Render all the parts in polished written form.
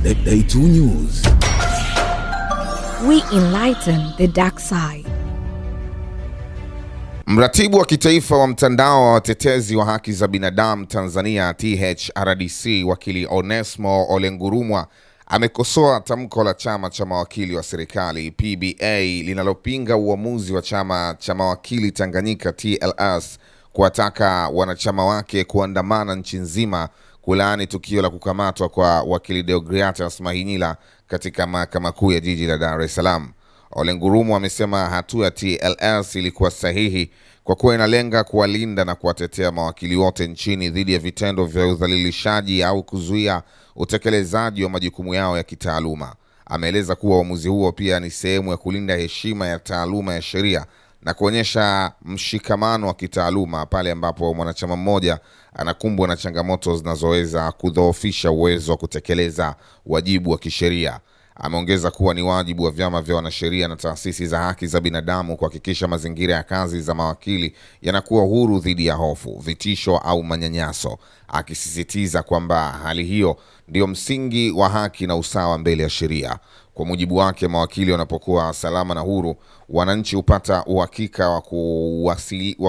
Day 2 News. We enlighten the dark side. Mratibu wa kitaifa wa mtandao wa watetezi wa haki za binadamu Tanzania THRDC, wakili Onesmo Ole Ngurumwa, amekosoa tamko la chama cha mawakili wa serikali PBA linalopinga uamuzi wa chama cha mawakili Tanganyika TLS kuwataka wanachama wake kuandamana nchi nzima kulaani tukio la kukamatwa kwa wakili Deogratias Mahinyila katika mahakama kuu ya jiji la Dar es Salaam. Ole Ngurumwa amesema hatua ya TLS ilikuwa sahihi kwa kuwa inalenga kuwalinda na kuwatetea mawakili wote nchini dhidi ya vitendo vya udhalilishaji au kuzuia utekelezaji wa majukumu yao ya kitaaluma. Ameeleza kuwa uamuzi huo pia ni sehemu ya kulinda heshima ya taaluma ya sheria na kuonyesha mshikamano wa kitaaluma pale ambapo mwanachama mmoja anakumbwa na changamoto zinazoweza kudhoofisha uwezo wa kutekeleza wajibu wa kisheria. Ameongeza kuwa ni wajibu wa vyama vya wanasheria na taasisi za haki za binadamu kuhakikisha mazingira ya kazi za mawakili yanakuwa huru dhidi ya hofu, vitisho au manyanyaso, akisisitiza kwamba hali hiyo ndio msingi wa haki na usawa mbele ya sheria. Kwa mujibu wake, mawakili wanapokuwa salama na huru, wananchi hupata uhakika wa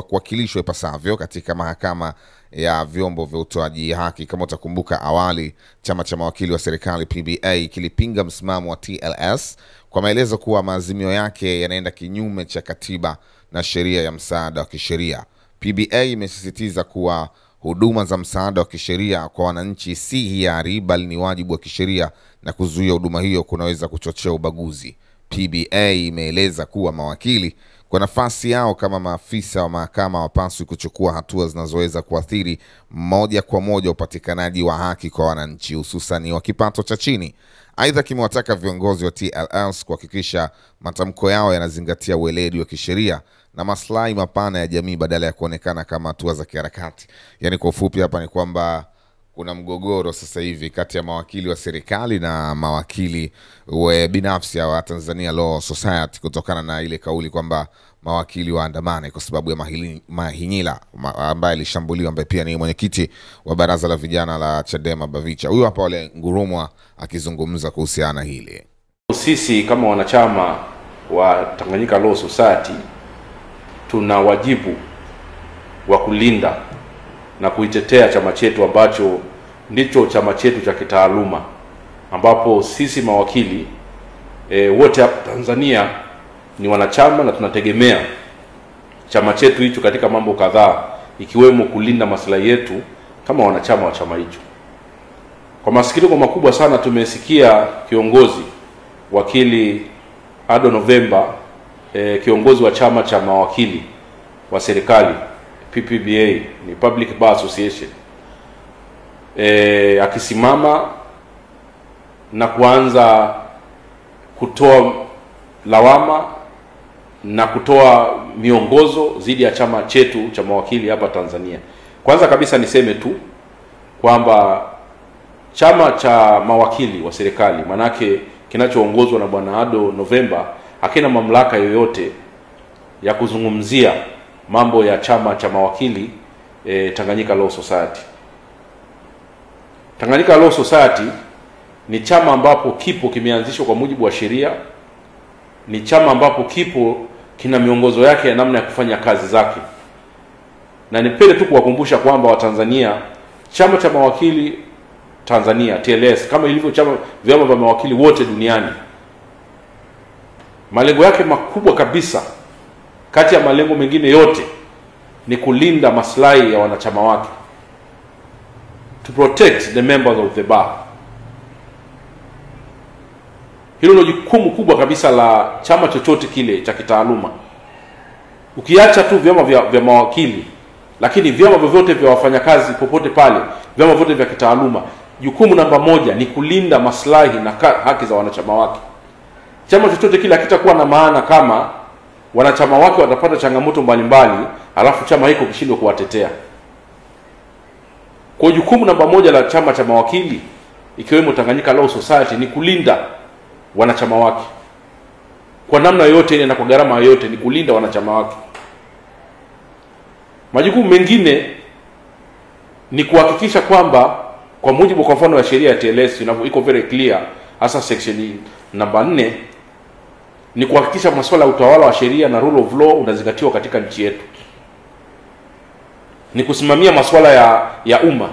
kuwakilishwa ipasavyo katika mahakama ya vyombo vya utoaji haki. Kama utakumbuka, awali chama cha mawakili wa serikali PBA kilipinga msimamo wa TLS kwa maelezo kuwa maazimio yake yanaenda kinyume cha katiba na sheria ya msaada wa kisheria. PBA imesisitiza kuwa huduma za msaada wa kisheria kwa wananchi si hiari bali ni wajibu wa kisheria, na kuzuia huduma hiyo kunaweza kuchochea ubaguzi. PBA imeeleza kuwa mawakili kwa nafasi yao kama maafisa wa mahakama wapaswi kuchukua hatua zinazoweza kuathiri moja kwa moja upatikanaji wa haki kwa wananchi, hususan wa kipato cha chini. Aidha, kimewataka viongozi wa TLS kuhakikisha matamko yao yanazingatia ueledi wa kisheria na maslahi mapana ya jamii badala ya kuonekana kama hatua za kiharakati. Yaani kwa ufupi hapa ni kwamba kuna mgogoro sasa hivi kati ya mawakili wa serikali na mawakili binafsi wa Tanzania Law Society kutokana na ile kauli kwamba mawakili waandamane kwa sababu ya Mahinyila ambaye alishambuliwa, ambaye pia ni mwenyekiti wa baraza la vijana la Chadema Bavicha. Huyu hapa Ole Ngurumwa akizungumza kuhusiana hili. Sisi kama wanachama wa Tanganyika Law Society tuna wajibu wa kulinda na kuitetea chama chetu ambacho ndicho chama chetu cha kitaaluma, ambapo sisi mawakili wote hapa Tanzania ni wanachama na tunategemea chama chetu hicho katika mambo kadhaa, ikiwemo kulinda maslahi yetu kama wanachama wa chama hicho. Kwa masikitiko makubwa sana tumesikia kiongozi wakili Ado Novemba, kiongozi wa chama cha mawakili wa serikali PPBA, ni Public Bar Association, akisimama na kuanza kutoa lawama na kutoa miongozo dhidi ya chama chetu cha mawakili hapa Tanzania. Kwanza kabisa niseme tu kwamba chama cha mawakili wa serikali, manake kinachoongozwa na Bwana Ado Novemba, hakina mamlaka yoyote ya kuzungumzia mambo ya chama cha mawakili Tanganyika Law Society. Tanganyika Law Society ni chama ambapo kimeanzishwa kwa mujibu wa sheria, ni chama ambapo kina miongozo yake ya namna ya kufanya kazi zake. Na nipende tu kuwakumbusha kwamba Watanzania, chama cha mawakili Tanzania TLS, kama ilivyo vyama vya mawakili wote duniani, malengo yake makubwa kabisa kati ya malengo mengine yote ni kulinda maslahi ya wanachama wake, to protect the members of the bar. Hilo ndio jukumu kubwa kabisa la chama chochote kile cha kitaaluma. Ukiacha tu vyama vya mawakili, lakini vyama vyote vya wafanyakazi popote pale, vyama vyote vya kitaaluma, jukumu namba moja ni kulinda maslahi na haki za wanachama wake. Chama chochote kile hakitakuwa na maana kama wanachama wake watapata changamoto mbalimbali alafu chama hiko kishindwe kuwatetea. Kwa jukumu namba moja la chama cha mawakili, ikiwemo Tanganyika Law Society, ni kulinda wanachama wake kwa namna yoyote ile na kwa gharama yoyote, ni kulinda wanachama wake. Majukumu mengine ni kuhakikisha kwamba Kwa mujibu kwa mfano wa sheria ya TLS iko very clear, hasa section namba 4, ni kuhakikisha masuala ya utawala wa sheria na rule of law unazingatiwa katika nchi yetu. Ni kusimamia masuala ya umma,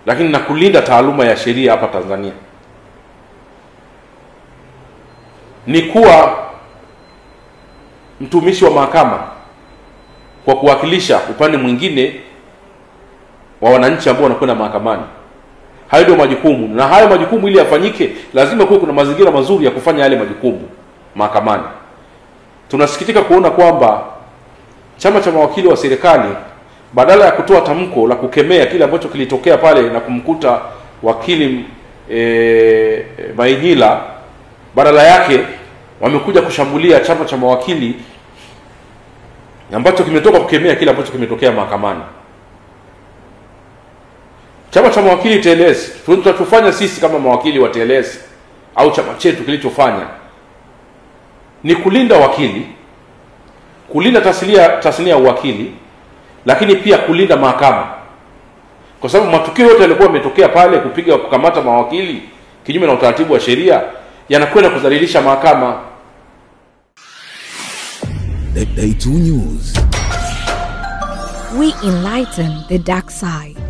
lakini na kulinda taaluma ya sheria hapa Tanzania. Ni kuwa mtumishi wa mahakama kwa kuwakilisha upande mwingine wa wananchi ambao wanakwenda mahakamani. Hayo ndio majukumu, na hayo majukumu ili yafanyike lazima kuwe kuna mazingira mazuri ya kufanya yale majukumu mahakamani. Tunasikitika kuona kwamba chama cha mawakili wa serikali badala ya kutoa tamko la kukemea kile ambacho kilitokea pale na kumkuta wakili Mahinyila, badala yake wamekuja kushambulia chama cha mawakili ambacho kimetoka kukemea kile ambacho kimetokea mahakamani. Chama cha mawakili TLS, tunachofanya sisi kama mawakili wa TLS au chama chetu kilichofanya ni kulinda wakili, kulinda tasnia ya uwakili, lakini pia kulinda mahakama. Kwa sababu matukio yote yalikuwa yametokea pale, kukamata mawakili kinyume na utaratibu wa sheria, yanakwenda kudhalilisha mahakama. Day 2 News. We enlighten the dark side.